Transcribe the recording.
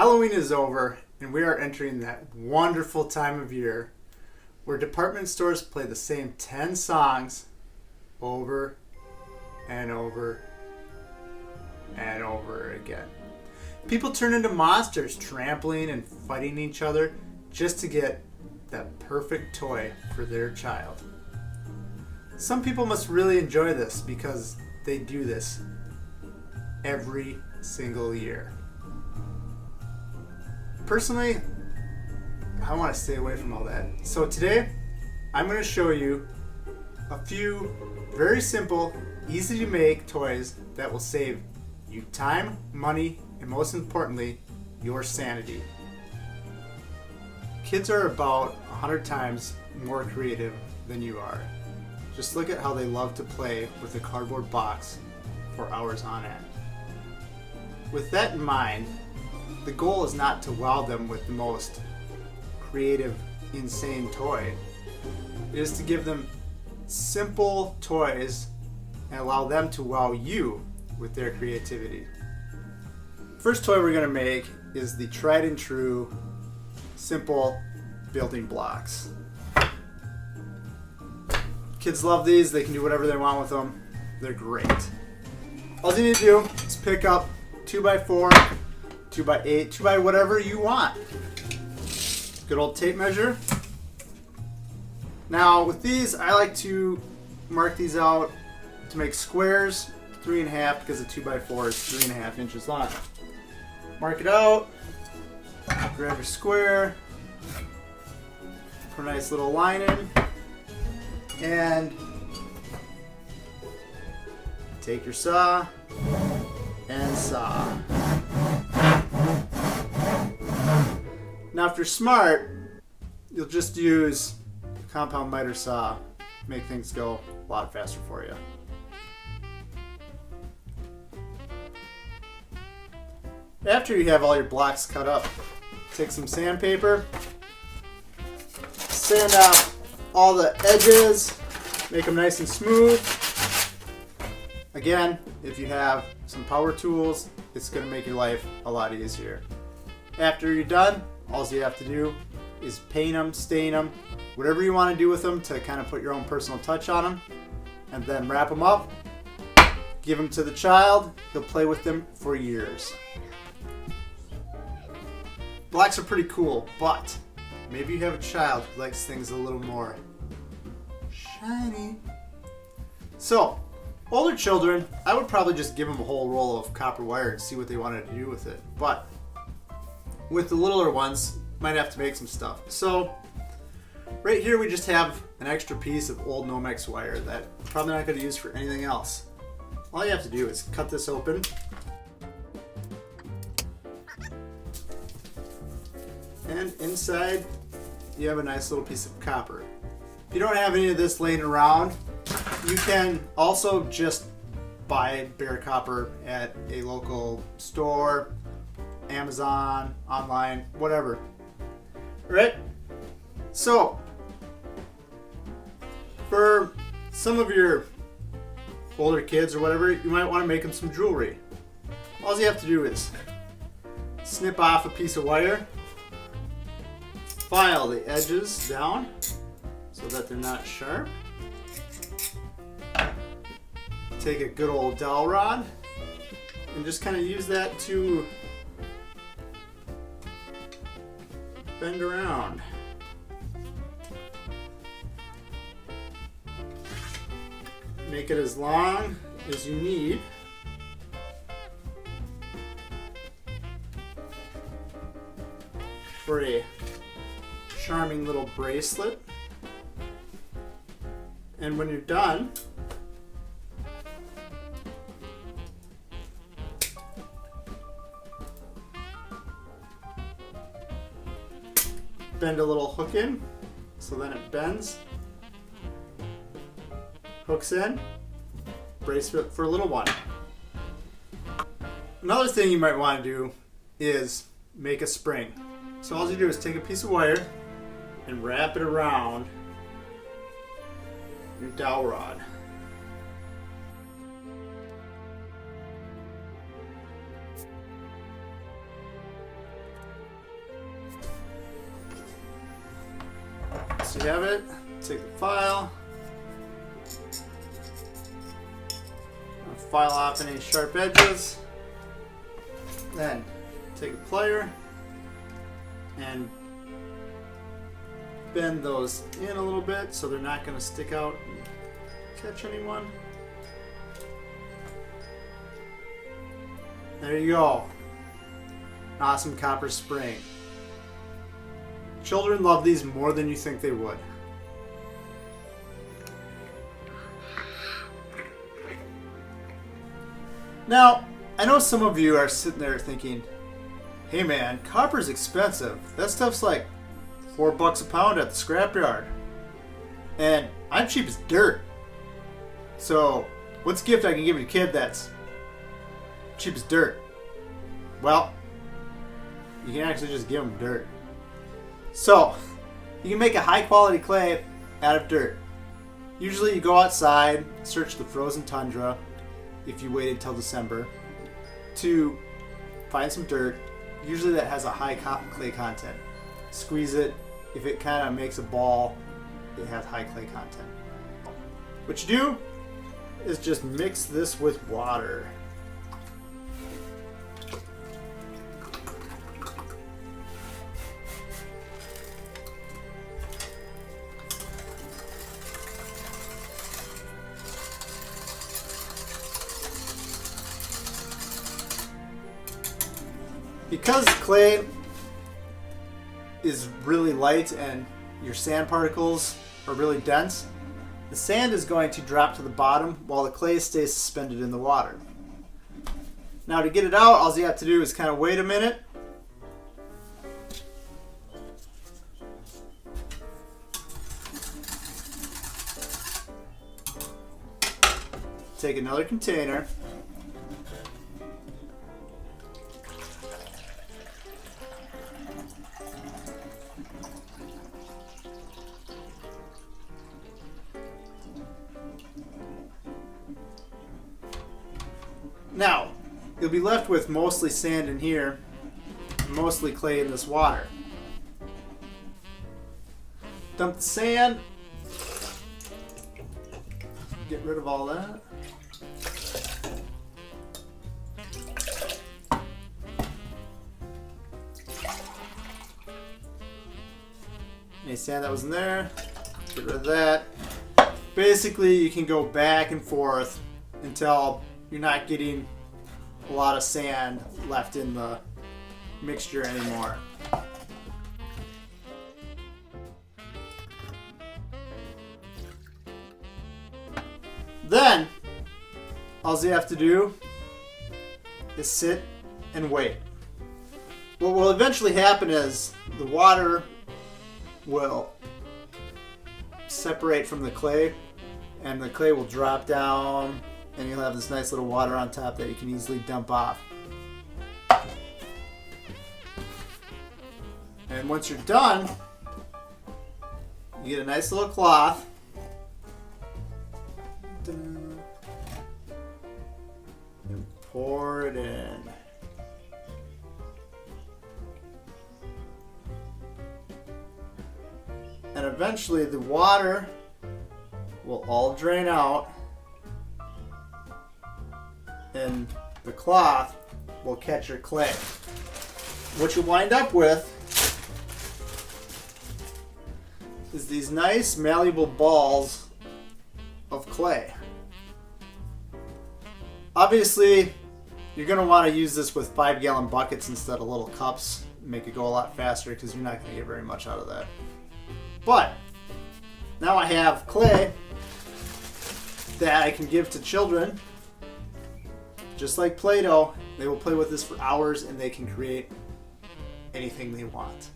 Halloween is over, and we are entering that wonderful time of year where department stores play the same 10 songs over and over and over again. People turn into monsters, trampling and fighting each other just to get that perfect toy for their child. Some people must really enjoy this because they do this every single year. Personally, I want to stay away from all that. So today, I'm going to show you a few very simple, easy to make toys that will save you time, money, and most importantly, your sanity. Kids are about 100 times more creative than you are. Just look at how they love to play with a cardboard box for hours on end. With that in mind, the goal is not to wow them with the most creative, insane toy. It is to give them simple toys and allow them to wow you with their creativity. First toy we're going to make is the tried and true simple building blocks. Kids love these. They can do whatever they want with them. They're great. All you need to do is pick up 2x4, 2x8, 2x whatever you want. Good old tape measure. Now with these, I like to mark these out to make squares 3.5 because a 2x4 is 3.5 inches long. Mark it out, grab your square, put a nice little line in, and take your saw and saw. Now if you're smart, you'll just use a compound miter saw, make things go a lot faster for you. After you have all your blocks cut up, take some sandpaper, sand out all the edges, make them nice and smooth. Again, if you have some power tools, it's going to make your life a lot easier. After you're done, all you have to do is paint them, stain them, whatever you want to do with them to kind of put your own personal touch on them, and then wrap them up, give them to the child. He'll play with them for years. Blocks are pretty cool, but maybe you have a child who likes things a little more shiny. So, older children, I would probably just give them a whole roll of copper wire and see what they wanted to do with it. But with the littler ones, might have to make some stuff. So, right here we just have an extra piece of old Nomex wire that I'm probably not going to use for anything else. All you have to do is cut this open. And inside, you have a nice little piece of copper. If you don't have any of this laying around, you can also just buy bare copper at a local store, Amazon, online, whatever. Right? So, for some of your older kids or whatever, you might want to make them some jewelry. All you have to do is snip off a piece of wire, file the edges down so that they're not sharp. Take a good old dowel rod and just kind of use that to bend around. Make it as long as you need. For a charming little bracelet. And when you're done, bend a little hook in so then it bends, hooks in, bracelet for a little one. Another thing you might want to do is make a spring. So all you do is take a piece of wire and wrap it around your dowel rod. Once you have it, take the file. File off any sharp edges. Then take a plier and bend those in a little bit so they're not going to stick out and catch anyone. There you go. Awesome copper spring. Children love these more than you think they would. Now, I know some of you are sitting there thinking, hey man, copper's expensive. That stuff's like $4 a pound at the scrapyard. And I'm cheap as dirt. So, what's a gift I can give a kid that's cheap as dirt? Well, you can actually just give them dirt. So, you can make a high quality clay out of dirt. Usually you go outside, search the frozen tundra, if you waited till December, to find some dirt. Usually that has a high clay content. Squeeze it. If it kind of makes a ball, it has high clay content. What you do is just mix this with water. Because clay is really light and your sand particles are really dense, the sand is going to drop to the bottom while the clay stays suspended in the water. Now to get it out, all you have to do is kind of wait a minute. Take another container. Now, you'll be left with mostly sand in here, mostly clay in this water. Dump the sand. Get rid of all that. Any sand that was in there, get rid of that. Basically, you can go back and forth until you're not getting a lot of sand left in the mixture anymore. Then, all you have to do is sit and wait. What will eventually happen is the water will separate from the clay, and the clay will drop down, and you'll have this nice little water on top that you can easily dump off. And once you're done, you get a nice little cloth. And pour it in. And eventually the water will all drain out, and the cloth will catch your clay. What you wind up with is these nice malleable balls of clay. Obviously, you're going to want to use this with 5-gallon buckets instead of little cups. Make it go a lot faster because you're not going to get very much out of that. But now I have clay that I can give to children. Just like Play-Doh, they will play with this for hours and they can create anything they want.